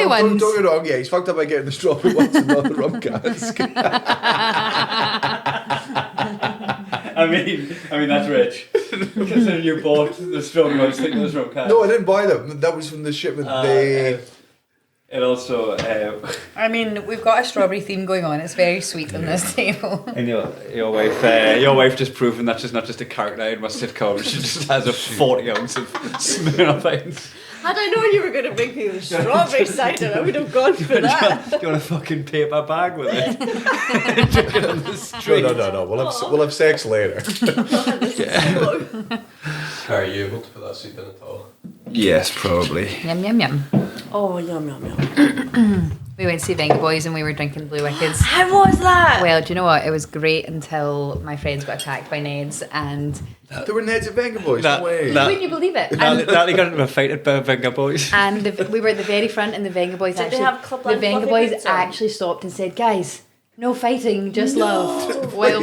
ones. Don't get me wrong, yeah, he's fucked up by getting the strawberry ones and not the rum cask. I mean that's rich. Considering you bought the strawberry ones, thinking those rum cask. No, I didn't buy them. That was from the shipment. It also. I mean, we've got a strawberry theme going on. It's very sweet on this table. And your wife just proving that's just not just a character in my sitcom. She just has a 40 ounce of Smirnoff Ice. Had I known you were going to make me the strawberry cider, I would have gone for that. Do you want a fucking paper bag with it? Drink it on the street. No. We'll have sex later. Are you able to put that soup in at all? Yes, probably. Yum, yum, yum. Oh, yum, yum, yum. We went to see Venga Boys and we were drinking Blue Wickeds. How was that? Well, do you know what? It was great until my friends got attacked by Neds and... There were Neds at Venga Boys, no way. Wouldn't you believe it? Natalie got into a fight at Venga Boys. And we were at the very front and the Venga Boys Did they have Club the Land Venga fluffy Boys boots on? actually stopped and said, guys, no fighting, just love. While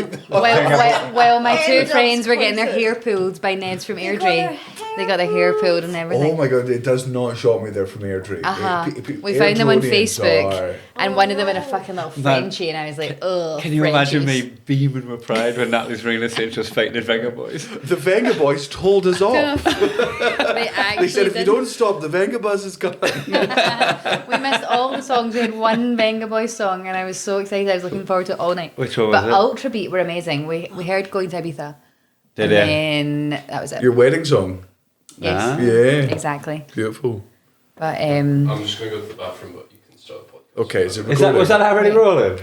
my two End of friends were getting their sponsor. hair pulled by Neds from They got Airdrie. They got their hair pulled and everything. Oh my god, it does not shock me they're from Airdrie. We found them on Airdronians Facebook, are- and one of them had a fucking little Frenchie, and I was like, ugh. Can you Frenchies. imagine me beaming with pride when Natalie's ringing us in she was fighting at Venga Boys? The Venga Boys told us off. They actually They said if you did. don't stop, the Venga Buzz is coming. We missed all the songs. We had one Venga Boys song, and I was so excited. I was looking forward to it all night. Which one was But it? Ultra Beat were amazing. We heard Going to Ibiza. Did and you? then that was it. Your wedding song. Yes, Ah. Yeah. exactly. Beautiful. But I'm just going to go to the bathroom, but you can start the podcast. Okay, is it Was that recording? already rolling?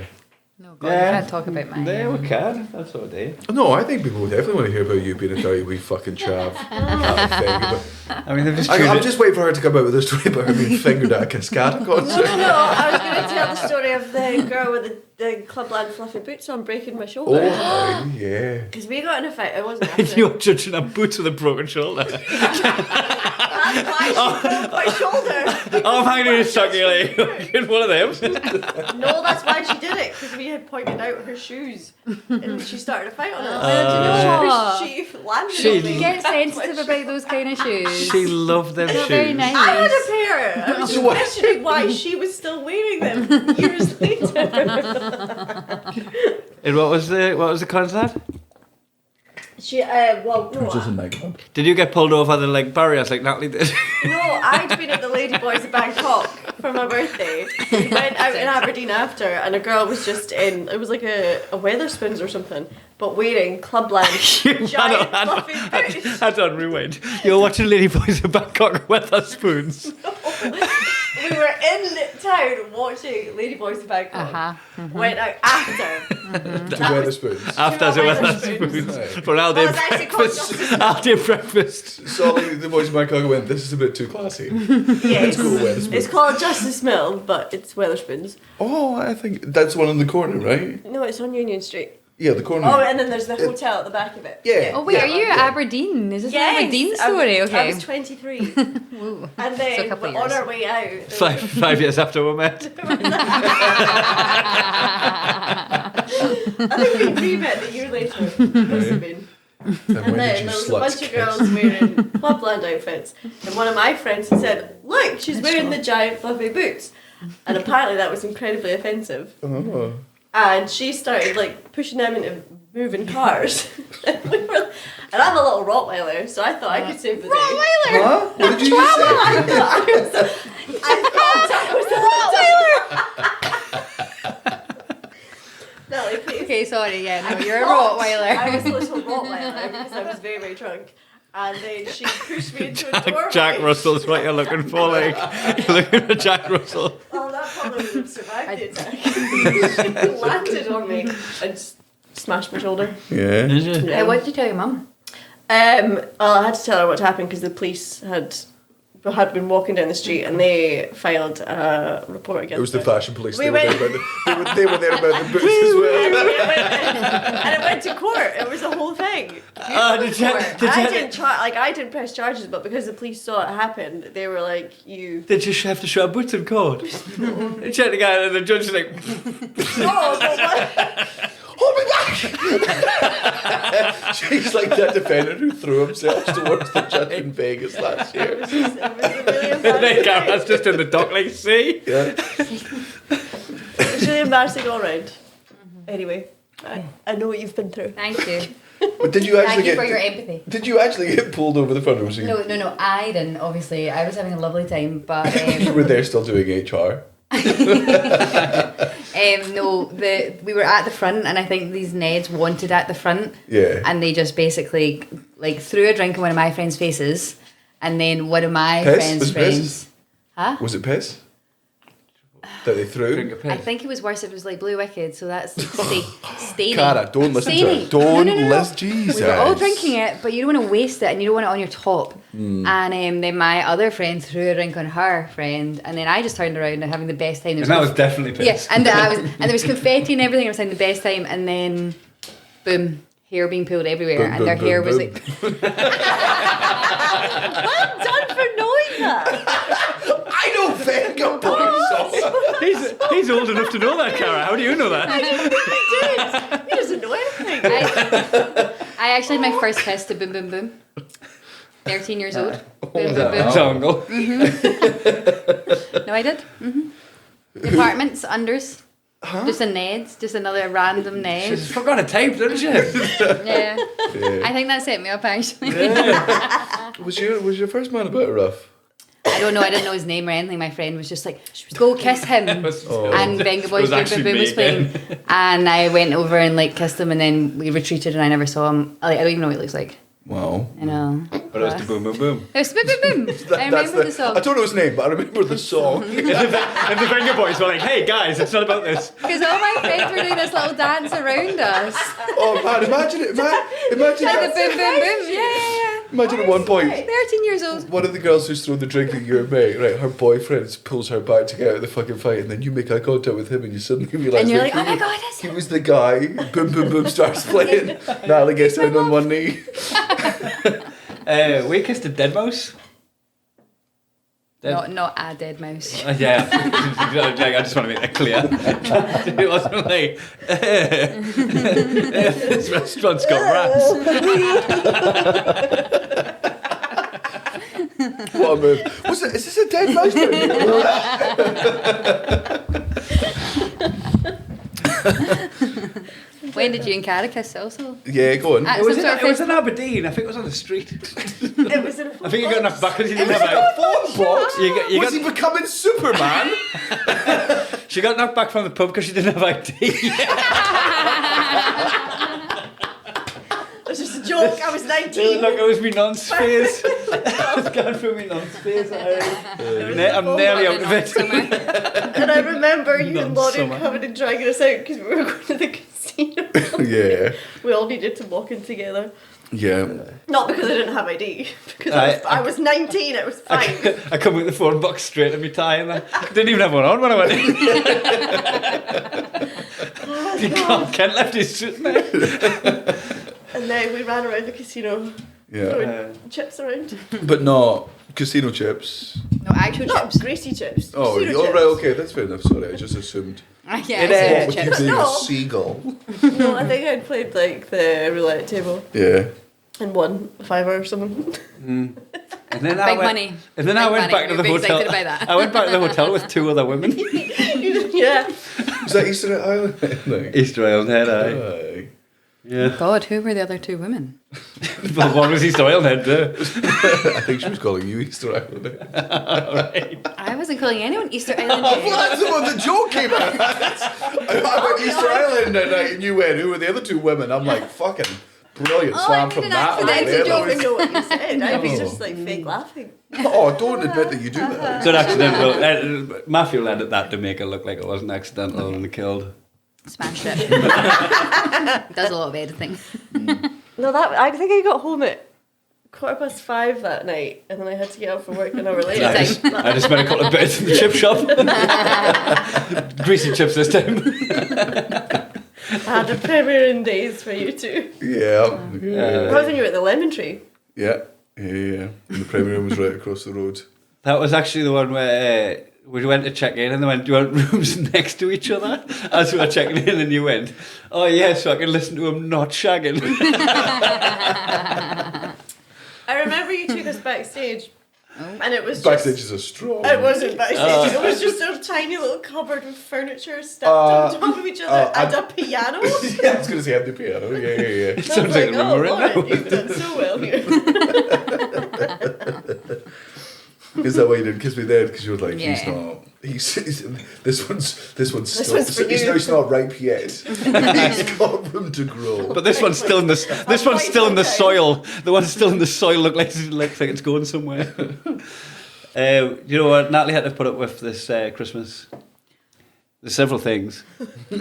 no, God, you can't talk about mine. Yeah, we can. That's what I do. No, I think people would definitely want to hear about you being a dirty wee fucking chav. I mean, they've just I'm just waiting for her to come out with a story about her being fingered at a Cascada concert. No, I was going to tell the story of the girl with the Clubland fluffy boots on breaking my shoulder. Oh, yeah. Because we got in a fight. It wasn't And after. you're judging her boots with a broken shoulder. That's why she broke my shoulder. I'm hanging in a sucky leg. Get one of them. No, that's why she did it. Because we had pointed out her shoes. And she started a fight on it. She landed She- on me. Get sensitive about those kind of shoes. She loved them They're shoes. very nice. I had a pair. I was So what? questioning why she was still wearing them years later. And what was the concert? She, well, no, Just a nightclub. Did you get pulled over the like barriers like Natalie did? no, I'd been at the Lady Boys of Bangkok for my birthday. We went out in Aberdeen after, and a girl was just in, it was like a Weatherspoons or something, but wearing Clubland giant fluffy boots. That's on rewind. You're watching Lady Boys of Bangkok Weatherspoons. We were in town watching Lady Boys of Bangkok. Went out after. To Weatherspoons. After the Weatherspoons. Weatherspoons. For all day Well, it's actually called breakfast. Justice All day breakfast. So the boys in Bangkok went, this is a bit too classy. Yeah, Let's go to Weatherspoons. it's called Justice Mill, but it's Weatherspoons. Oh, I think that's one in the corner, right? No, it's on Union Street. Yeah, the corner. Oh, and then there's the hotel at the back of it. Yeah. Oh wait, Yeah. are you at Aberdeen? Is this an Aberdeen story? I Okay. was 23. Ooh. And So a then couple of on years. our way out, 5 years after we met. I think we re-met a year later. Must have been. And And when then did there you was a sluts bunch of kiss? girls wearing Clubland outfits, and one of my friends had said, "Look, she's wearing the giant fluffy boots," and apparently that was incredibly offensive. Oh. And she started like pushing them into moving cars. and I'm a little Rottweiler, so I thought I could save the day. Rottweiler. Huh? What did you just say? I thought I was a Rottweiler. Nelly, please. Okay, sorry. Yeah, no, you're a I Rottweiler. was a little Rottweiler because I was very, very drunk. And then she pushed me into a doorway. Jack Russell's what you're looking for, like. You're looking for Jack Russell. Oh, that probably would have survived the attack. She landed on me and smashed my shoulder. Yeah. Hey, what did you tell your mum? Well, I had to tell her what happened because the police had been walking down the street and they filed a report against It was the her. fashion police. We They were went- there about they were there about the boots as well. And it went to court. It was a whole thing. Oh, did you I didn't press charges, but because the police saw it happen, they were like, "You." Did you have to show boots in court? They checked the guy and the judge was like, No, but what? hold me back! She's like that defender who threw himself towards the judge in Vegas last year. It was a really And then embarrassing. Gareth's just in the dock like, see? Yeah. It was really embarrassing all round. Anyway, I know what you've been through. Thank you. But did you actually Thank you get? for your empathy. Did you actually get pulled over the front? Or was you? No, I didn't, obviously. I was having a lovely time, but... You were there still doing HR. We were at the front, and I think these Neds wanted at the front. Yeah. And they just basically like threw a drink in one of my friends' faces, and then one of my Piss? friends' Was it friends. piss? Huh? Was it piss? That they threw? Drink a piss. I think it was worse if it was like Blue Wicked, so that's staining. Cara, don't listen to Staining. it. Don't No. listen. Jesus. We were all drinking it, but you don't want to waste it, and you don't want it on your top. And then my other friend threw a drink on her friend, and then I just turned around and having the best time. And that was definitely piss. yes, and there was confetti and everything. I was having the best time, and then boom, hair being pulled everywhere, Boom, and boom, their boom, hair was boom. like. Well done for knowing that. I know Venga boys. He's old enough to know that, Cara. How do you know that? He doesn't know anything. I actually had my first kiss to Boom Boom Boom. 13 years old. Boom Boom His Boom. uncle. No, I did. Apartments, unders. Just a Ned's, just another random Ned. She's forgot a tape, didn't she? Yeah. Yeah. I think that set me up actually. Was your first man a bit rough? I don't know, I didn't know his name or anything. My friend was just like, go kiss him. Oh. And Venga Boys was Boom Boom actually Boom me was playing. And I went over and like kissed him, and then we retreated and I never saw him. Like, I don't even know what he looks like. Wow. I know. But it was the boom, boom, boom. It was Boom Boom Boom. I remember the song. I don't know his name, but I remember the song. And the Venga Boys were like, hey guys, it's not about this. Because all my friends were doing this little dance around us. Oh man, imagine it, man. Imagine Like the it. boom boom boom. Yeah. Imagine at one point, 13 years old. one of the girls who's thrown the drink at your mate, right, her boyfriend pulls her back to get out of the fucking fight, and then you make eye contact with him and you suddenly realise And you're that like, oh he my was- god, it's he was the guy. Boom boom boom starts playing. Natalie gets down on one knee. We kissed a dead mouse. not a dead mouse. Yeah, I just want to make that clear. It wasn't like, this restaurant's got rats. What a move. Is this a dead mouse? When did you and Cara kiss also? Yeah, go on. At It was, some in, sort of it was in Aberdeen. I think it was on the street. It was in a I think you got enough back because you didn't have a... Phone box? You Was he becoming Superman? She got knocked back from the pub because she didn't have ID. It was just a joke. I was 19. Look, it was me non's face. I was going through me non's face. I'm nearly out of it. And I remember you Not and Lauren summer. coming and dragging us out because we were going to the casino. Yeah. We all needed to walk in together. Yeah. Not because I didn't have ID, because I was 19, it was fine. I come with the phone box straight at me tie and I didn't even have one on when I went in. Kent left his suit in there. And then we ran around the casino, Yeah. throwing chips around. But not casino chips. No, actual Not chips. greasy chips. Oh, casino you're chips. right, okay, that's fair enough. Sorry, I just assumed. Yeah, It I is. said You chips. being a No. seagull. No, I think I'd played like the roulette table Yeah. and won a $5 or something. And then Big money. And then I Big went money. back to You're the big hotel. excited about that. I went back to the hotel with two other women. Yeah. Was that Easter Island? Like, Easter Island head, aye. aye. Yeah. God, who were the other two women? But one was Easter Island head too. I think she was calling you Easter Island. Alright. I wasn't calling anyone Easter Island. Oh, well, that's the one the joke came out. I went Easter Island and you went, who were the other two women? I'm like, fucking brilliant Oh, slam I from did an that. accident. Yeah, It's a that joke. was- I know what you said. I was No. just like fake laughing. Oh, don't admit that you do that. It's an accidental. Matthew will edit that to make it look like it wasn't accidental and killed. Smashed it. Does a lot of editing. No, I think I got home at 5:15 that night, and then I had to get up for work an hour later. Nice. I just spent a couple of bits in the chip shop. Greasy chips this time. I had a premiering days for you two. Yeah. That Yeah. was when you were at the Lemon Tree. Yeah. And the premiere room was right across the road. That was actually the one where we went to check in and they went, do you want rooms next to each other? As we were checking in and you went, oh yeah, so I can listen to him not shagging. I remember you took us backstage, and it was Backstage just... is a strong. It wasn't backstage. It was just a tiny little cupboard with furniture stacked on top of each other and a piano. Yeah, I was going to say at the piano. Yeah. It sounds like a memory now. You've done so well here. Is that why you didn't kiss me then? Because you were like, Yeah. he's not. He's this one's still. one's for he's you. not ripe yet. He's got room to grow. But this one's still in the soil. The one still in the soil looks like it's going somewhere. You know what? Natalie had to put up with this Christmas. There's several things.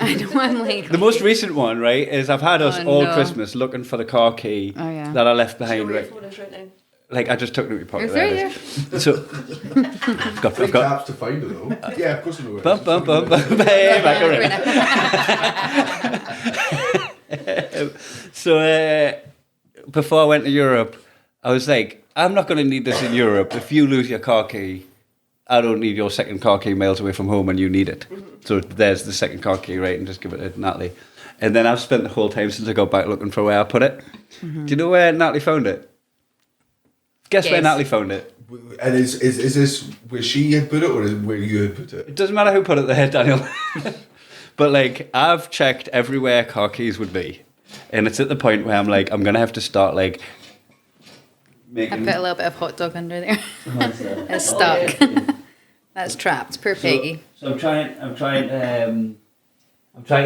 I know, I'm like... The most recent one, right, is I've had us all no. Christmas looking for the car key Oh, yeah. that I left Show behind. me your Right? phone is right now. Like I just took it out of my pocket. Is There there it is. So I've got Taps to find it though. Yeah, of course I know it. bum bum bum bum. Hey, back around. So before I went to Europe, I was like, I'm not going to need this in Europe. If you lose your car key, I don't need your second car key miles away from home, and you need it. So there's the second car key, right? And just give it to Natalie. And then I've spent the whole time since I got back looking for where I put it. Do you know where Natalie found it? Guess where Yes. Natalie found it. And is this where she had put it or is it where you had put it? It doesn't matter who put it there, Daniel. But like, I've checked everywhere car keys would be, and it's at the point where I'm like, I'm gonna have to start like I making. put a little bit of hot dog under there. What's that? It's stuck. That's trapped. Poor Peggy. So I'm trying to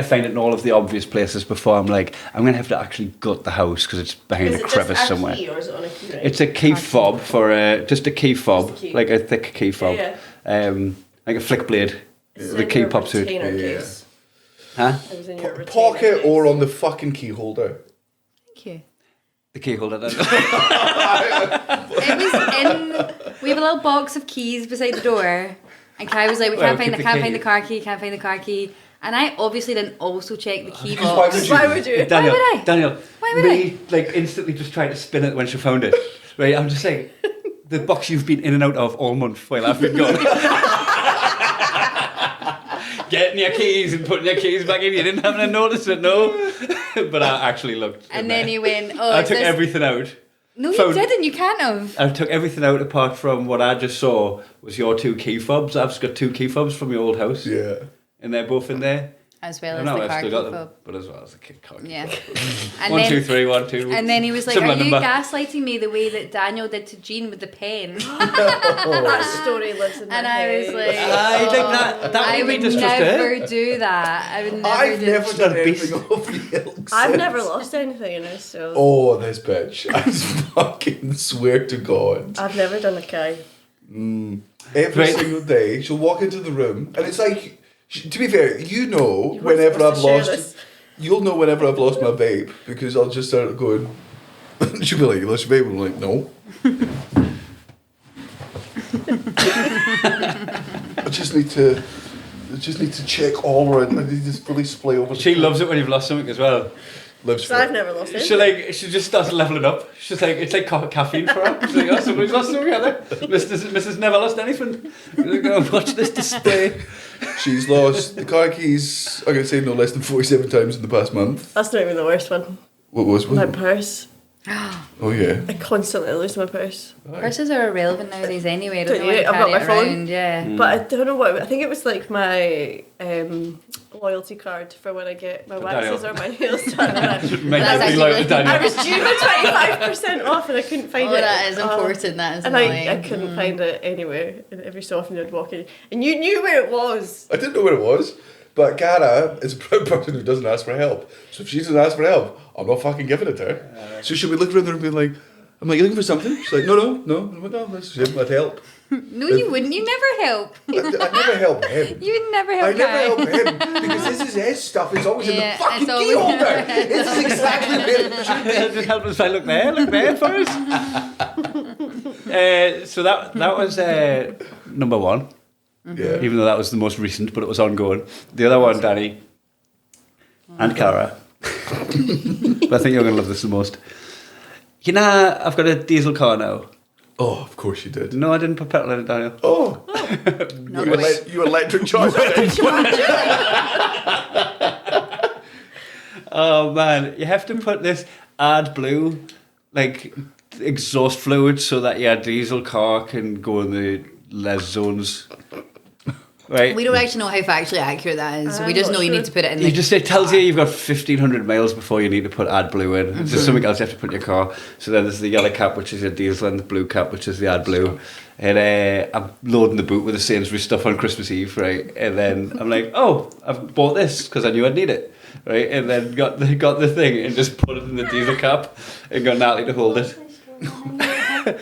find it in all of the obvious places before I'm like, I'm gonna have to actually gut the house because it's behind Is a it crevice just a somewhere. key or is it on a key ring? It's a key fob for just a key fob, Just a key. like a thick key fob, Yeah, like a flick blade. It's The in key your pops out. retainer Yeah. case. Huh? It was in your retainer Pocket case. or on the fucking key holder? Thank you. The key holder. Then. It was in. We have a little box of keys beside the door, and Kai was like, "We Well, can't keep the find key. the car key. Can't find the car key." And I obviously didn't also check the key Because why box. would Why would you? Daniel, would I? Daniel, Why would me like instantly just trying to spin it when she found it. Right, I'm just saying, the box you've been in and out of all month while I've been gone. Getting your keys and putting your keys back in. You didn't have to notice it, no. But I actually looked. And then he went, "Oh, I is took this-" everything out. No, you phone- didn't. You can't have. I took everything out apart from what I just saw was your two key fobs. I've just got two key fobs from your old house, Yeah. and they're both in there. As well I as know the I've car still key got them, fob. but as well as the key car key Yeah. fob. And 1, then, 2, 3, 1, 2. and then he was like, Similar "Are you number. gaslighting me the way that Daniel did to Jean with the pen?" That story lives in my And I was head. like, I think that I would be would distrust never do that. I would never I've do never done Beast. anything of the ilk I've since. never lost anything in this, so Oh, this bitch. I fucking swear to God. I've never done a key. Every Right. single day, she'll walk into the room, and it's like, to be fair, you know You weren't whenever supposed I've to share lost, this. you'll know whenever I've lost my vape because I'll just start going. She'll be like, "You lost your vape?" I'm like, "No." I just need to check all around. I need to fully splay over. She loves it when you've lost something as well. Lives So I've never lost She anything. she just starts leveling up. She's like, it's like caffeine for her. She's like, oh, somebody's lost something, other. Mrs. never lost anything. You're going to watch this display. She's lost the car keys. I'm gonna say no less than 47 times in the past month. That's not even the worst one. What was My one? purse. Oh yeah. I constantly lose my purse. Purses are irrelevant nowadays anyway. I don't Don't know why you? you I've got carry my it phone. around. Yeah. But I don't know what. I think it was like my loyalty card for when I get my waxes Daniel. or my nails done. And Make That's her be actually loyal really- to Daniel. I was due my 25% off and I couldn't find Oh, it. that is important. That is And annoying. I couldn't find it anywhere. And every so often I'd walk in. And you knew where it was. I didn't know where it was, but Cara is a proud person who doesn't ask for help. So if she doesn't ask for help, I'm not fucking giving it to her. So she'll be looking around there and being like, I'm like, "You looking for something?" She's like, no. I'm like, "No, that's just I'd help." No, you wouldn't. You never help. I never help him. You would never help. I never Kai. help him because this is his stuff. It's always in the Yeah, fucking it's key always- holder. This is exactly where it should be. Just help us say, look there for us. So that was number one, Yeah. even though that was the most recent, but it was ongoing. The other one, Danny and Cara. But I think you're going to love this the most. You know, I've got a diesel car now. Oh, of course you did. No, I didn't put petrol in it, Daniel. Oh, Not the way. You electric chocolate. Oh man, you have to put this AdBlue like exhaust fluid so that your diesel car can go in the less zones. Right. We don't actually know how factually accurate that is. I'm We just not know you sure. need to put it in. You just it tells you you've got 1,500 miles before you need to put AdBlue in. There's just something else you have to put in your car. So then there's the yellow cap, which is your diesel, and the blue cap, which is the AdBlue. And I'm loading the boot with the Sainsbury's stuff on Christmas Eve, right? And then I'm like, oh, I've bought this because I knew I'd need it, right? And then got the thing and just put it in the diesel cap and got Natalie to hold it.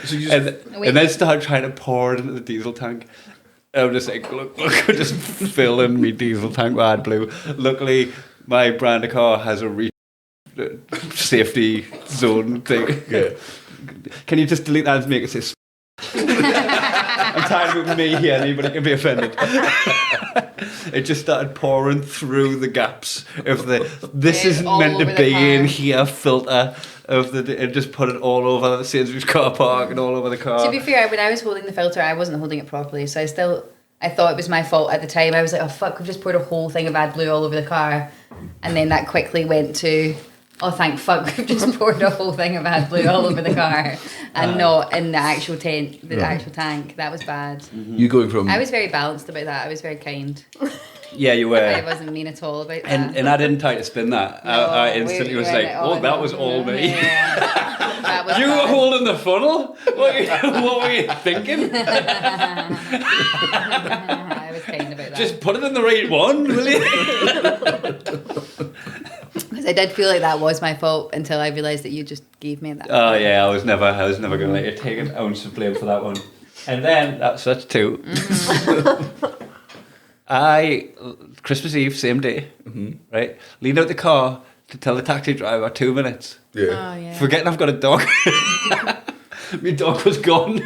So you just, And then started trying to pour it into the diesel tank. I'm just like, look, we're just filling me diesel tank with AdBlue. Luckily, my brand of car has a safety zone thing. yeah. Can you just delete that and make it say I'm tired of me here, anybody can be offended. It just started pouring through the gaps of this isn't all meant to over the be car. in here filter of and just put it all over the Sainsbury's car park and all over the car. To be fair, when I was holding the filter, I wasn't holding it properly, so I thought it was my fault at the time. I was like, oh fuck, we've just poured a whole thing of AdBlue all over the car, and then that quickly went to, oh thank fuck, we've just poured a whole thing of AdBlue all over the car, and not in the actual tent, actual tank. That was bad. You going from I was very balanced about that. I was very kind. Yeah, you I were. wasn't mean at all about that. And I didn't try to spin that. I No, instantly we was went like, it oh, on. that was all me. Yeah. That was You were bad. holding the funnel? What were you thinking? I was kind about that. Just put it in the right one, will you? Because I did feel like that was my fault until I realised that you just gave me that. Oh yeah, I was never going to let you take an ounce of blame for that one. And then that's two. Christmas Eve, same day, right? Leaned out the car to tell the taxi driver 2 minutes. yeah. Oh, yeah. Forgetting I've got a dog. My dog was gone.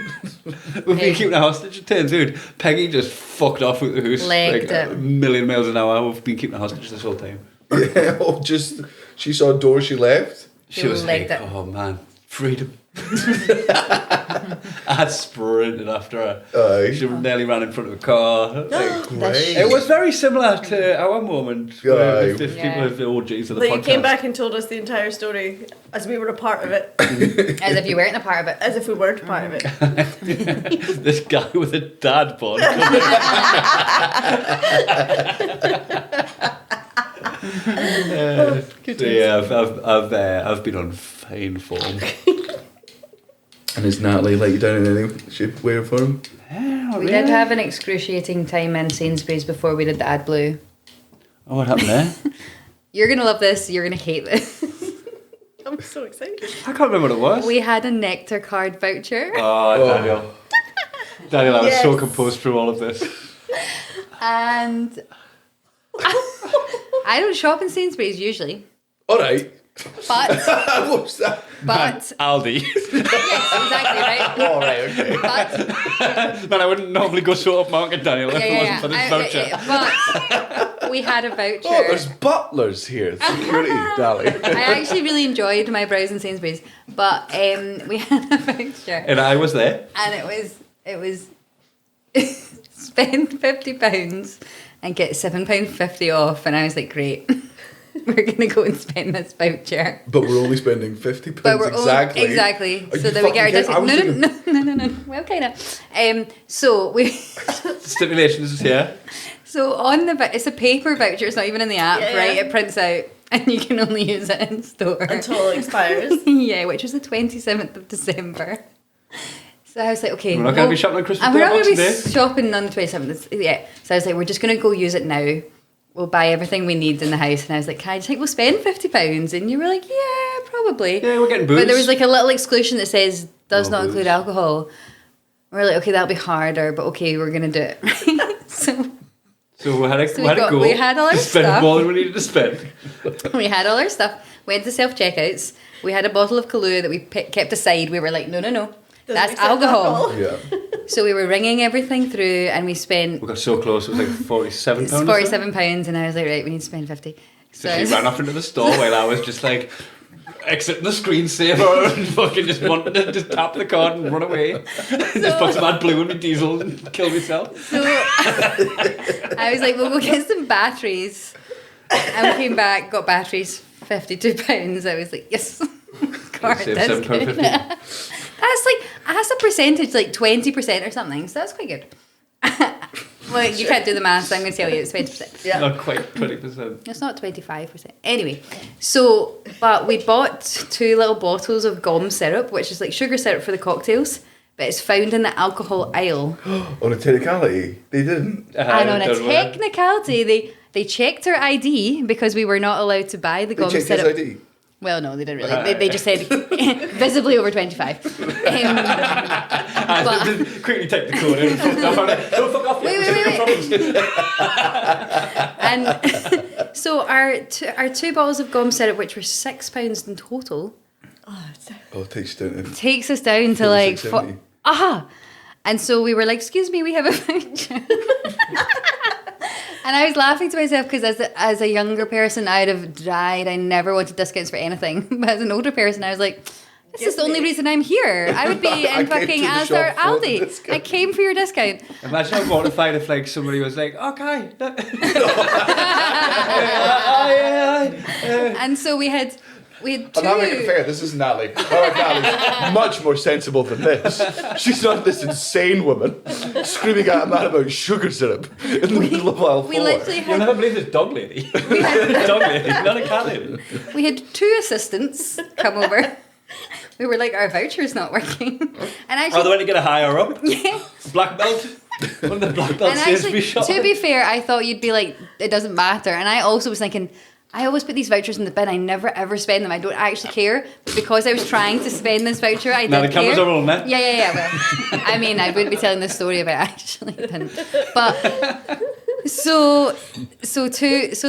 We've been keeping a hostage. It turns out Peggy just fucked off with the hoose. Legged like it. a million miles an hour. We've been keeping a hostage this whole time. Yeah, oh, just she saw a door, she left. She was like, legged it. oh man, freedom. I had sprinted after her. Aye. She nearly ran in front of a car. Like, Great. it was very similar to our moment where Aye. the 50 people of the OGs of the That podcast. you came back and told us the entire story as we were a part of it, As if you weren't a part of it. as if we weren't a part of it. This guy with a dad bod. So yeah, I've been on fine form. And is Natalie let you down in any shape, way, or form? We did have an excruciating time in Sainsbury's before we did the AdBlue. Oh, what happened there? You're going to love this, you're going to hate this. I'm so excited. I can't remember what it was. We had a Nectar card voucher. Oh, Daniel. Daniel, I was so Yes. composed through all of this. And I don't shop in Sainsbury's usually. Alright. But, What's that? but, Aldi. yes, exactly, right? Alright, okay. But, Man, I wouldn't normally go so upmarket, Daniel, if it wasn't for this voucher. But we had a voucher. Oh, there's butlers here. Security, Dally. I actually really enjoyed my browse in Sainsbury's, but we had a voucher, And I was there. and it was spend £50 and get £7.50 off, and I was like, great, we're gonna go and spend this voucher. But we're only spending £50 But we're exactly. exactly, Are so you that we get our fucking kidding? discount. No. Well, kind of. So we. Stipulations is here. So on it's a paper voucher. It's not even in the app, Yeah. right? It prints out, and you can only use it in store Until it expires. yeah, which was the 27th of December. So I was like, okay, We're not going to be shopping on Christmas and we're Day, not going to be Boxing Day. shopping on the 27th. Yeah. So I was like, we're just going to go use it now. We'll buy everything we need in the house. And I was like, Kai, do you think we'll spend £50? And you were like, yeah, probably. Yeah, we're getting booze. But there was like a little exclusion that says does No not include booze. alcohol. We're like, okay, that'll be harder, but okay, we're going to do it. So we had a, So we had a go. we had all our to spend stuff. more than we needed to spend. We had all our stuff, went to self-checkouts. We had a bottle of Kahlua that we kept aside. We were like, no. That's accept alcohol. Yeah. So we were ringing everything through, and we spent We got so close, it was like £47. it's £47, and I was like, right, we need to spend 50. So So she ran off into the store while I was just like, exiting the screensaver and fucking just wanting to just tap the card and run away. Just put some AdBlue in my diesel and kill myself. So I was like, we'll go get some batteries. And we came back, got batteries, £52. I was like, yes. Card Save discount. That's a percentage, like 20% or something. So that's quite good. Well, you can't do the maths, so I'm going to tell you it's 20%. Yeah. Not quite 20%. It's not 25%. Anyway, so, but we bought 2 little bottles of gum syrup, which is like sugar syrup for the cocktails, but it's found in the alcohol aisle. On a technicality, they didn't. And on a technicality, they checked our ID because we were not allowed to buy the They gum checked syrup. his ID. Well, no, they didn't really. They just said visibly over 25. Quickly take the code in. Don't fuck off. Wait. And so our 2 bottles of gum syrup, which were £6 in total, It takes you down to takes us down to like £6.70. And so we were like, excuse me, we have a voucher. And I was laughing to myself because as a younger person, I'd have died. I never wanted discounts for anything. But as an older person, I was like, this is the only reason I'm here. I would be in fucking Asda or Aldi. I came for your discount. Imagine how mortified if like somebody was like, okay. And so we had 2. I'm not making it fair. This is Natalie. Natalie's much more sensible than this. She's not this insane woman screaming at a man about sugar syrup in the middle of aisle 4. We literally You'll never believe this dog lady. Dog lady, not a cat lady. We had 2 assistants come over. We were like, our voucher's not working. And actually, The way to get a higher up. yeah. Black belt. One of the black belts And says actually, be shot. to be fair, I thought you'd be like, it doesn't matter. And I also was thinking, I always put these vouchers in the bin. I never ever spend them. I don't actually care. But because I was trying to spend this voucher, I Now did the cameras care. are on that. Yeah. Well, I mean, I wouldn't be telling this story if I actually didn't. But so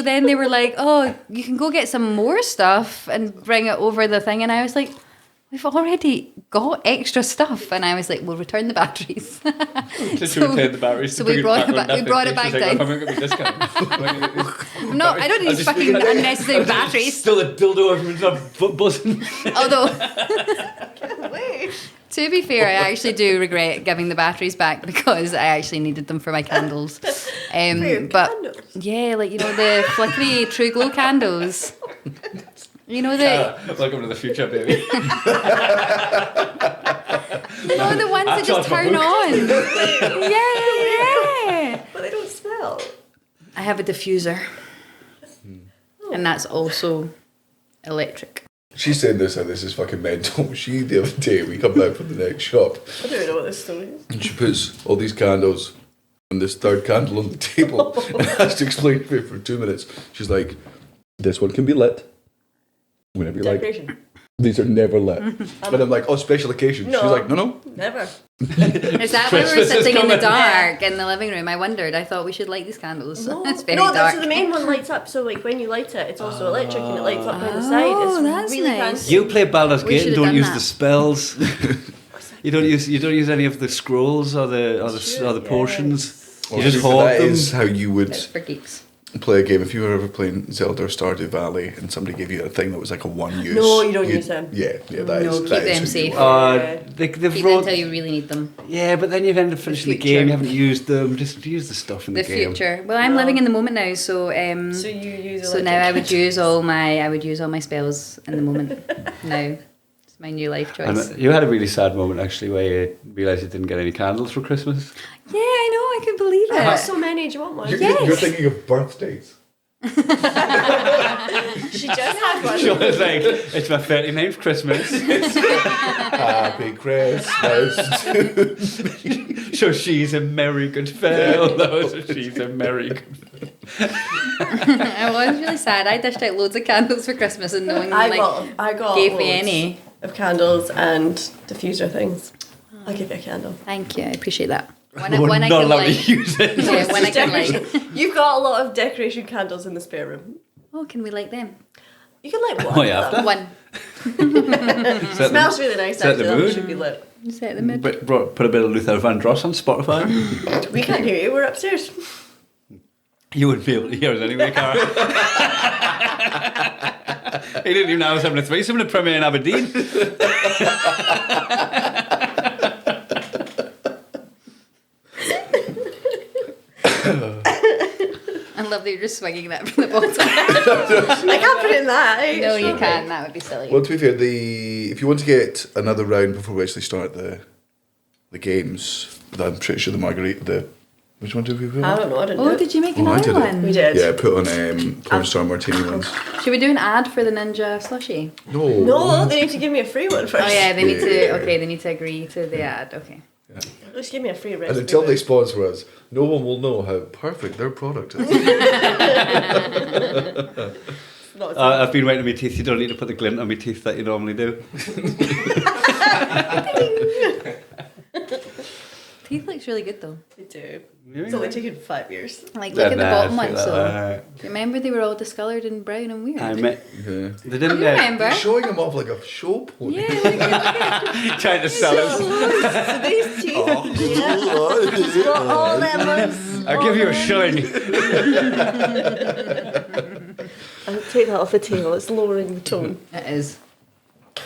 then they were like, oh, you can go get some more stuff and bring it over the thing. And I was like, we've already got extra stuff. And I was like, we'll return the batteries. Just to return the batteries. So we brought it back. We brought it back down. I'm going to discount. No, I don't need these fucking unnecessary batteries. Still a dildo everyone's not buzzing. Although, Wait. to be fair, I actually do regret giving the batteries back because I actually needed them for my candles. For your But candles? yeah, like the flickery True Glow candles. You know the Welcome to the future, baby. the ones that just turn on. Yeah. But they don't smell. I have a diffuser, and that's also electric. She's saying this and this is fucking mental. The other day, we come back from the next shop I don't even know what this story is. and she puts all these candles and this third candle on the table and has to explain to me for 2 minutes. She's like, this one can be lit whenever you like. Decoration. These are never lit. And I'm like, oh, special occasions. No. She's like, no. Never. Is that when we were Christmas is sitting in the coming. dark in the living room? I wondered. I thought we should light these candles. It's very no, dark. so the main one lights up. So like when you light it, it's also electric and it lights up down the side. It's that's really nice. fancy. You play Baldur's We Gate should and have don't done use that. the spells. You don't use any of the scrolls or the potions. Well, You just see, hoard that them. is how you would It's for geeks. play a game. If you were ever playing Zelda or Stardew Valley and somebody gave you a thing that was like a one use. No, you don't use them. Yeah, that No, is. keep that is them who you safe. are. They've Keep them wrote, until you really need them. yeah, but then you've ended up finishing the future. game. You haven't used them. Just use the stuff in the, The game. future. Well, I'm living in the moment now, so So you use so now I would use all my spells in the moment. Now it's my new life choice. And you had a really sad moment actually where you realised you didn't get any candles for Christmas. Yeah, I know. I can believe I've got it. so many. Do you want one? You're thinking of birthdays. She just had one. She was like, it's my 39th Christmas. Happy Christmas. So she's a merry good fellow. So she's a merry good fellow. I was really sad. I dished out loads of candles for Christmas and no one I got gave me loads any. of candles and diffuser things. I'll give you a candle. Thank you. I appreciate that. When We're I not can allowed to light. use it. Yeah, when I can light. You've got a lot of decoration candles in the spare room. Oh, can we light them? You can light one. Oh, yeah, after? One. It smells really nice. set the Actually, that mood. should be lit. Set the mood. Put a bit of Luther Vandross on Spotify. We can't hear you. We're upstairs. You wouldn't be able to hear us anyway, Cara. He didn't even know I was having a threesome in a premiere in Aberdeen. I love that you're just swinging that from the bottom. I can't put it in that. Eh? No, It's you not can't. That would be silly. Well, to be fair, if you want to get another round before we actually start the games, I'm pretty sure which one did we put I on? don't know. I didn't do Oh, it. did you make Oh, I another did it. one? We did. Yeah, I put on porn star martini ones. Should we do an ad for the Ninja slushie? No. No, they need to give me a free one first. Oh yeah, they need to. Yeah. Okay, they need to agree to the ad. Okay. At least give me a free recipe. And until they sponsor us, no one will know how perfect their product is. Not I've been whitening my teeth. You don't need to put the glint on my teeth that you normally do. Teeth looks really good though. They do. It's only taken 5 years. Like look at the bottom one. So That, do you remember they were all discoloured and brown and weird? I met. Yeah. They didn't remember? You're showing them off like a show pony. Yeah, look at trying to sell us. So these teeth. Yeah. It's got all them ones. I'll give you a shilling. I'll take that off the tail. It's lowering the tone. it is.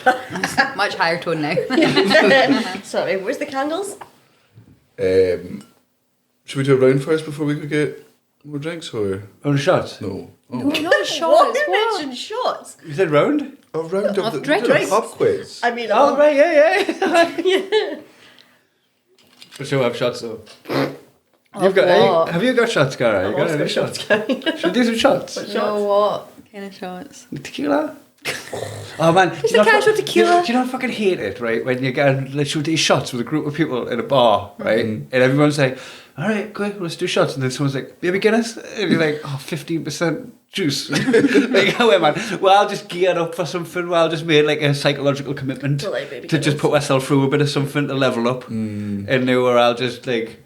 It's much higher tone now. Sorry, where's the candles? Should we do a round first before we could get more drinks, or On shots. no? Oh. Not What? shots. You What? mentioned shots. You said round? A round of Of the drinks. pub quiz. I mean, Oh, right, yeah. For sure, have shots though. You've got. what? Have you got shots, Cara? You got any shots shots? going. Should we do some shots? What You know shots? what kind of shots? Tequila? Oh man, Just a casual tequila. Do you know I fucking hate it, right? When you get literally these shots with a group of people in a bar, right? And everyone's like, all right, good, let's do shots. And then someone's like, baby Guinness? And you're like, oh, 15% juice. Like, oh, man, well, I'll just gear up for something. Well, I'll just make like a psychological commitment Well, like baby to just Guinness. put myself through a bit of something to level up. And now where I'll just like,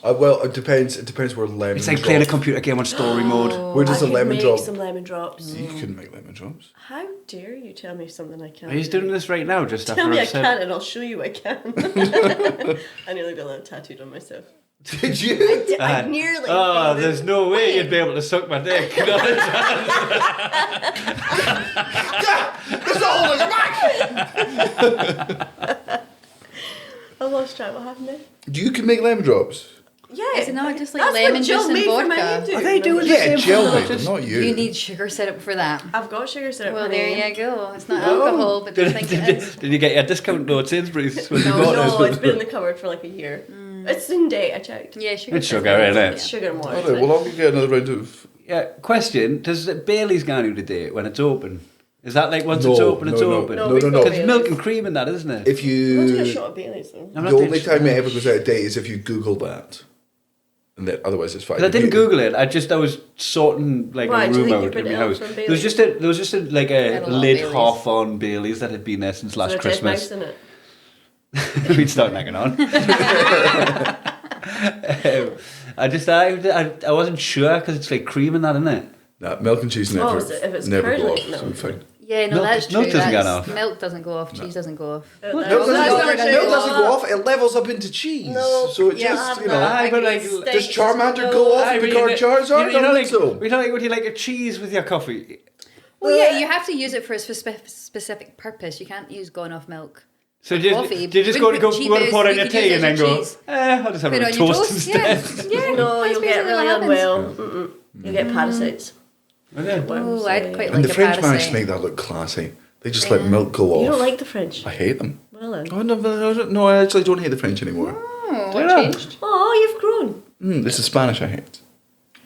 Well, it depends. It depends where lemon. it's like playing a drops. computer game on story mode. Where does I the could lemon make drop? some lemon drops. You couldn't make lemon drops. How dare you tell me something I can't? Are you do? doing this right now? Just Tell after me I I've said. can, and I'll show you I can. I nearly got that tattooed on myself. Did you? I nearly. Oh, did. there's no way you'd be able to suck my dick. There's not holding it back. I lost track. What happened there? You can make lemon drops. Yeah, Is it not just like that's lemon what Jill juice and made for my vodka? Hindu. Are they doing Yeah, same Jill thing, made them, just- not you. You need sugar syrup for that. I've got sugar syrup. Well, honey. there you go. It's not alcohol, but they think it is. Did you get your discount though at Sainsbury's when you No, bought no, it? it's been in the cupboard for like a year. It's in date. I checked. Yeah, sugar. It's syrup. sugar, isn't It's it? sugar and water. All right, well, I'll get another round of. Yeah. Question: does Bailey's go on today when it's open? Is that like once it's No, open, it's no, no. open? No, No, we've no, got no. Because Baileys. milk and cream in that, isn't it? If I'm not doing a you, shot of Bailey's though. I'm the not doing only sh- time it ever goes out of date is if you Google that, and then otherwise it's fine. 'Cause I didn't Google it. I was sorting like Why, a do you room think you out put in my it out house. from There was just a like Had a a lot of lid Baileys. half on Bailey's that had been there since last So there's Christmas. mouse in it. We'd start nagging on. I wasn't sure because it's like cream and that, isn't it? Nah, milk and cheese never, is it- if it's never go curdling off. milk? So we're fine. Yeah, no, Milk- that's milk true. doesn't go That's- off. Milk doesn't go off. Cheese doesn't go off. Milk That's doesn't, not go, true. milk doesn't go off. It levels up into cheese. No, so it yeah, just, I'm you know. not. Aye, but like, Does Charmander go off Aye, with but Picard Charizard? You know, I like, think so. we don't like, would you like a cheese with your coffee? Well, yeah, you have to use it for a specific purpose. You can't use gone off milk. So do you, Coffee. do you just Wouldn't go put to pour Cheetos, in your you could use tea it and then as go, cheese. I'll just have Put a it on your toast toast. instead. Yeah, yeah. No, That's you'll get basically really what happens. unwell. You'll get parasites. Okay. Oh, I'd quite And like the a French managed parasite. to make that look classy. They just let milk go off. You don't like the French? I hate them. Well then. Oh, no, I actually don't hate the French anymore. Oh, Do you what know? changed? Oh, you've grown. It's the Spanish I hate.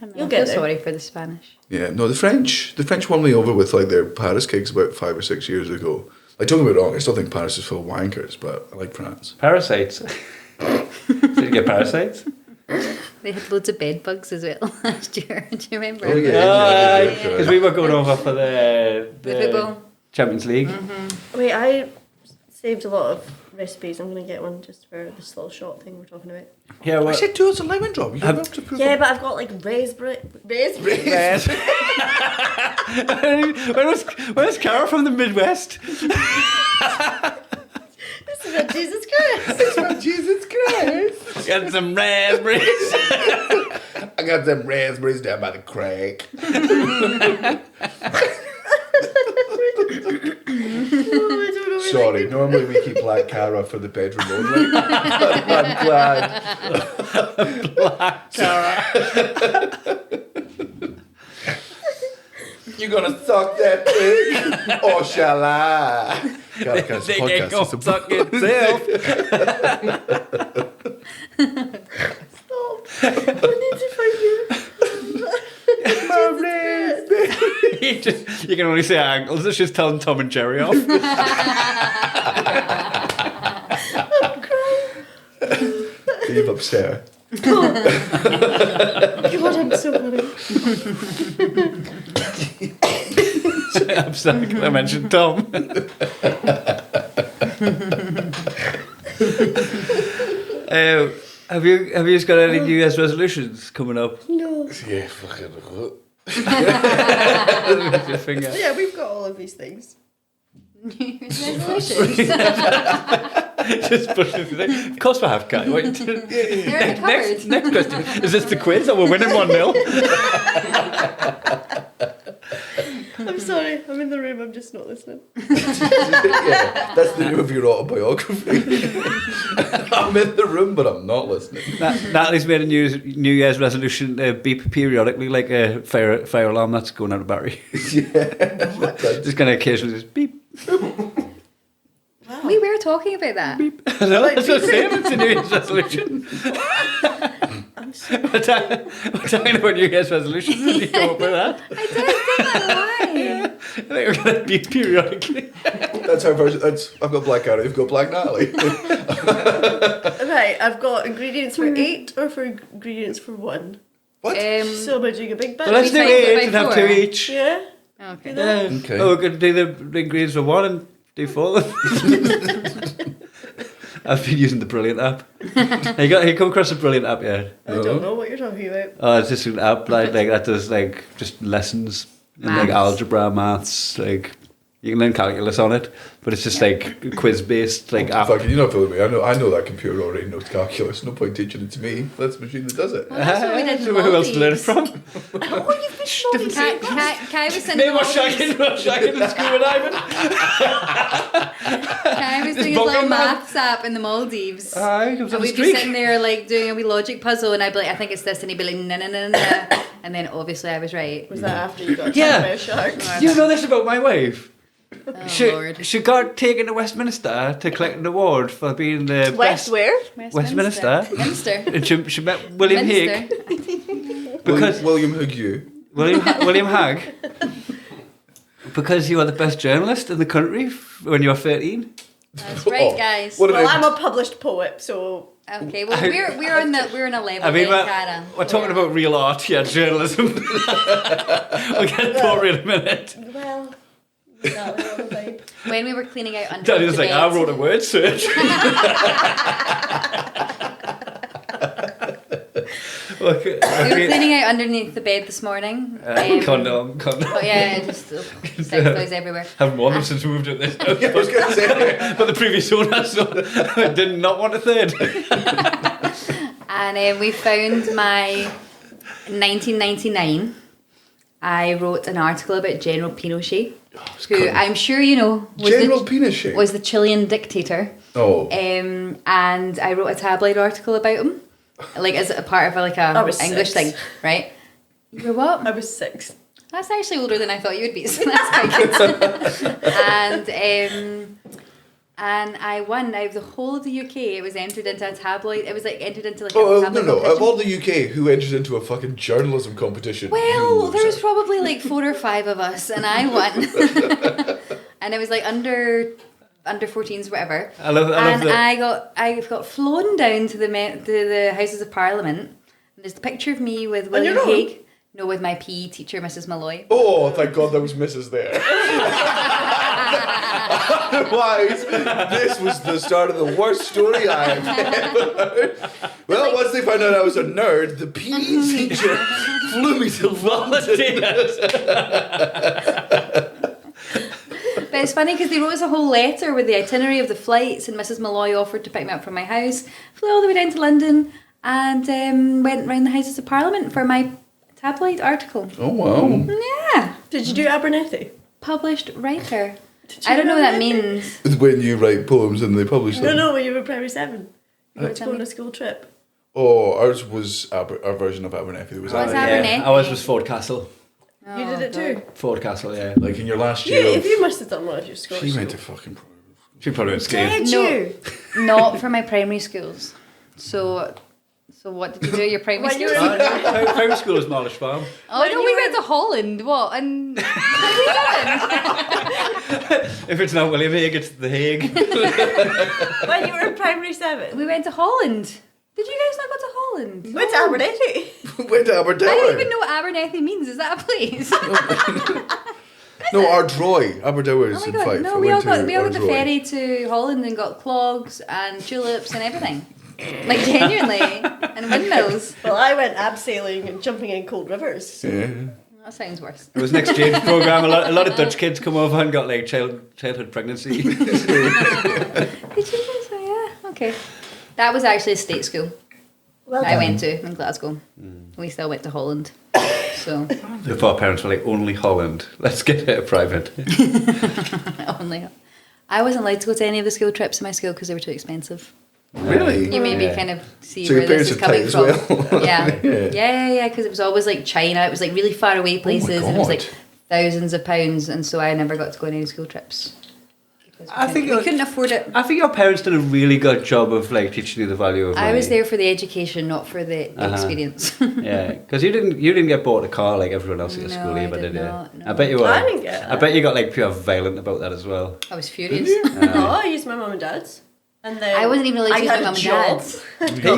You'll I get feel there. sorry for the Spanish. Yeah, no, the French won me over with like their Paris cakes about 5 or 6 years ago. Like, don't get me wrong, I still think Paris is full of wankers, but I like France. Parasites. Did you get parasites? They had loads of bed bugs as well last year. Do you remember? Oh, yeah. Because we were going over for the football. Champions League. Wait, I saved a lot of recipes. I'm gonna get one just for this little shot thing we're talking about. Yeah, I well, said do us a lemon drop. You Have- have to prove Yeah, but I've got like raspberry. Yes. Where was Cara from the Midwest? This is a Jesus Christ. It's from Jesus Christ. Got some raspberries. I got them raspberries down by the crack. Sorry, normally we keep Black Cara for the bedroom only. I'm glad. Black Cara. You gonna suck that pig? Or shall I? God, I can't They podcast. can go It's a- suck itself. I need to find you. You can only say ankles. It's just telling Tom and Jerry off. Leave upstairs. God, I'm so funny. I'm sorry, I mentioned Tom. Have you just got any New Year's resolutions coming up? No. Yeah, fucking. Your finger. Yeah, we've got all of these things. New Year's resolutions. Just pushing through. Of course we have, Kai. Wait. They're Next covered. question. Is this the quiz or we're winning 1-0? I'm sorry, I'm in the room, I'm just not listening. Yeah, that's the name of your autobiography. I'm in the room, but I'm not listening. Natalie's made a New Year's resolution to beep periodically like a fire alarm that's going out of battery. Yeah. Just going to occasionally just beep. We were talking about that. No, that's what I'm saying. It's a New Year's resolution. I'm sorry. We're talking about New Year's resolutions. Did you come up with that? I didn't think that line. I think we're going to beep periodically. That's our version. I've got Black Cara, you've got Black Natalie. Right, I've got ingredients for 8 or for ingredients for 1. What? So am I doing a big batch? Well, let's do times it 8 by and have 2 4. each. Yeah? Okay. Yeah. Okay. Oh, we could do the ingredients for 1 and do 4 then. I've been using the Brilliant app. You come across the Brilliant app yet? I don't know what you're talking about. Oh, it's just an app like that does like just lessons in like Maths. algebra, maths, like you can learn calculus on it, but it's just like quiz based like app. Fucking, you're not fooling me. I know that computer already knows calculus. No point teaching it to me. That's the machine that does it. Well, that's what we did in So who else to learn it Maldives. from? Oh, you've been showing Kai was sending Maybe we're Maldives. shagging and scuba diving. Kai was doing his bunker little man. maths app in the Maldives. Aye, he was on And a we'd be streak. sitting there like doing a wee logic puzzle, and I'd be like, I think it's this, and he'd be like, no, no, no, no, no. And then obviously I was right. Was that after you got attacked Yeah. by a shark? Do you know this about my wife? Oh, She Lord. got taken to Westminster to collect an award for being the West best. where? Westminster. Minster. And she met William Hague because William Hugh. William Hague because you are the best journalist in the country when you were 13. That's right, Oh, guys. what Well, an- I'm a published poet, so Okay, well we're on a level. I mean, then, Cara. we're talking about real art here, journalism. We'll get poetry in a minute. well, not the other vibe. When we were cleaning out under Daddy was the like, bed. I wrote a word search. Look, We were cleaning out underneath the bed this morning. condom. But yeah, just sex toys everywhere. Haven't worn them since we moved in this house. I was going to say. But the previous owner, so I did not want a third. And we found my 1999. I wrote an article about General Pinochet, who I'm sure you know General Pinochet. was the Chilean dictator. Oh. And I wrote a tabloid article about him, like as a part of I a was English 6. thing, right? You were what? I was 6. That's actually older than I thought you would be, so that's quite good. And I won out of the whole of the UK. It was entered into a tabloid. It was like entered into like a Oh, tabloid no. Of competition. all the UK, who enters into a fucking journalism competition? Well, You there was loser. probably like 4 or 5 of us, and I won. And it was like under 14s, whatever. I love And that. I got flown down to the Houses of Parliament. And there's the picture of me with William your own? Hague. No, with my PE teacher, Mrs. Malloy. Oh, thank God there was Mrs. there. Otherwise, this was the start of the worst story I have ever heard. Well, once they found out I was a nerd, the PE teacher flew me to London. But it's funny because they wrote us a whole letter with the itinerary of the flights, and Mrs. Malloy offered to pick me up from my house, flew all the way down to London, and went round the Houses of Parliament for my tabloid article. Oh, wow. Yeah. Did you do Abernethy? Published writer. I don't know what that means. It's when you write poems and they publish them. No, when you were in primary 7. You went to go on a school trip. Oh, ours was our version of Abernethy. It was What's Abernethy. Abernethy? Ours was Ford Castle. You did it too? Ford Castle, yeah. Like in your last year. If you must have done one of your schools. She went to fucking. She probably went skiing. Did you? Not for my primary schools. So what did you do at your primary When you schools? were Primary school is Marlish Farm. Oh no, we went to Holland. What? And If it's not William Hague, it's The Hague. when you were in primary 7. we went to Holland. Did you guys not go to Holland? Went to Abernethy. Went to Aberdeen. I don't even know what Abernethy means. Is that a place? No, Ardroy. Aberdeen Oh is my in god! Fife. No, I we all went got to the Ardroy. ferry to Holland and got clogs and tulips and everything. Like genuinely, and windmills. Well, I went abseiling and jumping in cold rivers. So. Yeah. That sounds worse. It was an exchange program. A lot of Dutch kids come over and got like childhood pregnancy. Did you guys? Yeah. Okay. That was actually a state school. Well I done. went to in Glasgow. We still went to Holland. So The poor parents were like, only Holland. Let's get it private. only. I wasn't allowed to go to any of the school trips in my school because they were too expensive. Really? You maybe Yeah. kind of see So where your this parents is are coming tight from. as well. Yeah, because it was always like China. It was like really far away places, and it was God. like thousands of pounds, and so I never got to go on any school trips. Because I think we couldn't afford it. I think your parents did a really good job of like teaching you the value of money. I was there for the education, not for the experience. Yeah, because you didn't get bought a car like everyone else at your No, school I either, did did you? not, no. I bet you were. I didn't get that. I bet you got like pure violent about that as well. I was furious. No, I used my mum and dad's. And then I wasn't even allowed to I use had my a mum and job.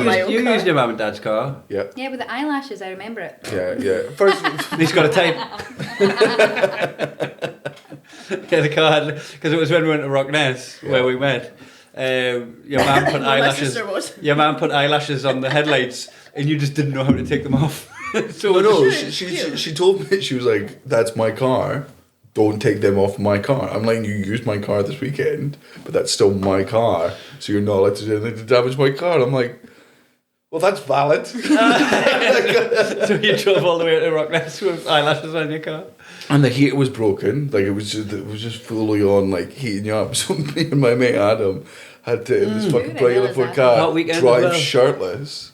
dad's. You used your mum and dad's car. Yeah. Yeah, with the eyelashes, I remember it. Yeah. First, He's got a type. Yeah, the car because it was when we went to Rockness where we met. Your mum put My eyelashes. sister was. Your mum put eyelashes on the headlights, and you just didn't know how to take them off. So no, she told me, she was like, "That's my car. Don't take them off my car." I'm like, "You used my car this weekend, but that's still my car, so you're not allowed to do anything to damage my car." I'm like, "Well, that's valid." So you drove all the way to Rockness with eyelashes on your car. And the heater was broken. Like it was just fully on, like heating you up. So me and my mate Adam had to in this fucking Who the bright hell little is that? car Hot weekend as drive well. shirtless.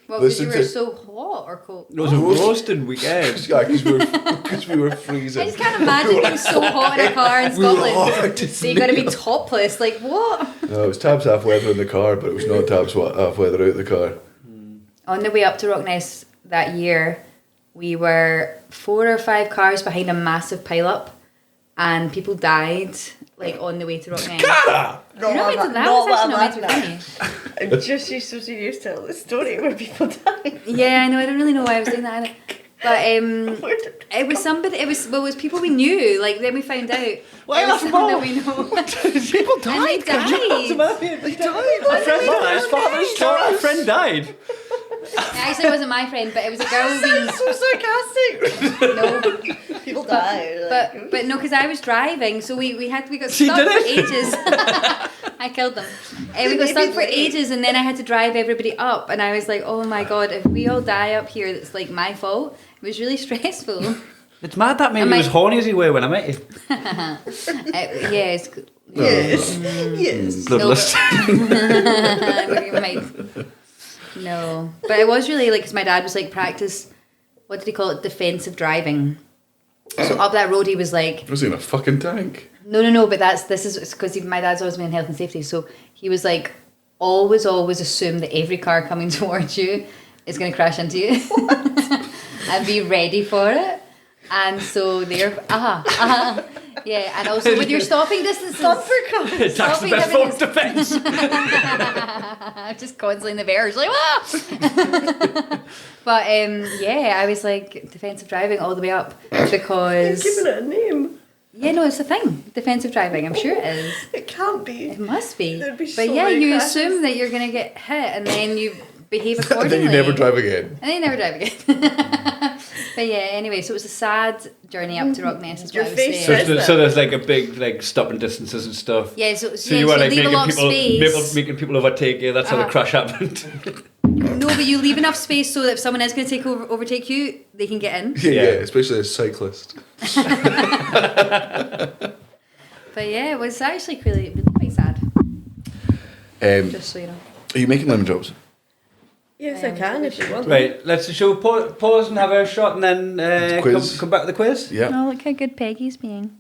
Well, because you Listen were to- so hot or cold. It was a roasting weekend. Yeah, because we were freezing. I just can't imagine being so hot in a car in We were Scotland. hard to So you got to be sleep. topless. Like what? No, it was tabs half weather in the car, but it was not tabs half weather out the car. On the way up to Rockness that year, we were 4 or 5 cars behind a massive pile-up, and people died like on the way to Rockness. You're not meant to, that was actually not meant to be funny. I'm just used to seeing you tell the story where people die. Yeah, I know. I don't really know why I was doing that. But it was somebody. It was people we knew. Like then we found out. Why it was laugh someone about? that we know. People And they died. They died. A friend died. Actually, it wasn't my friend, but it was a girl we So sarcastic. know. People die. But no, because I was driving, so we got She stuck did for it? ages. I killed them. We got stuck for ages, and then I had to drive everybody up, and I was like, oh my god, if we all die up here, that's like my fault. It was really stressful. It's mad that maybe Am he I- was horny as he were when I met you. Yes. Yes. Yes. Bloodlust. No, but it was really like because my dad was like practice. What did he call it? Defensive driving. So up that road, he was like, I was in a fucking tank. no. But this is because my dad's always been in health and safety. So he was like, always assume that every car coming towards you is going to crash into you, and be ready for it. And so yeah, and also with your stopping distances. Stop for cars. That's the Stopping best form of everything defence. I'm just constantly in the verge, like, ah! But yeah, I was like defensive driving all the way up because Giving it a name. yeah, no, it's a thing. Defensive driving, I'm sure it is. It can't be. It must be. There'd be But so yeah, many you crashes. assume that you're gonna get hit, and then you behave And accordingly. then you never drive again. And then you never drive again. But yeah, anyway, so it was a sad journey up to Rockness. Is Your what I was face saying. says- So there's like a big like stopping distances and stuff. Yeah, so So you were like leave a lot of space. making people overtake you. That's how the Uh-huh. crash happened. No, but you leave enough space so that if someone is going to overtake you, they can get in. Yeah, Yeah. especially a cyclist. But yeah, it was actually really quite sad. Just so you know. Are you making lemon drops? Yes, I can if you want. Right, shall we pause and have a shot and then Quiz. come back to the quiz? Yeah. Oh, look how good Peggy's being.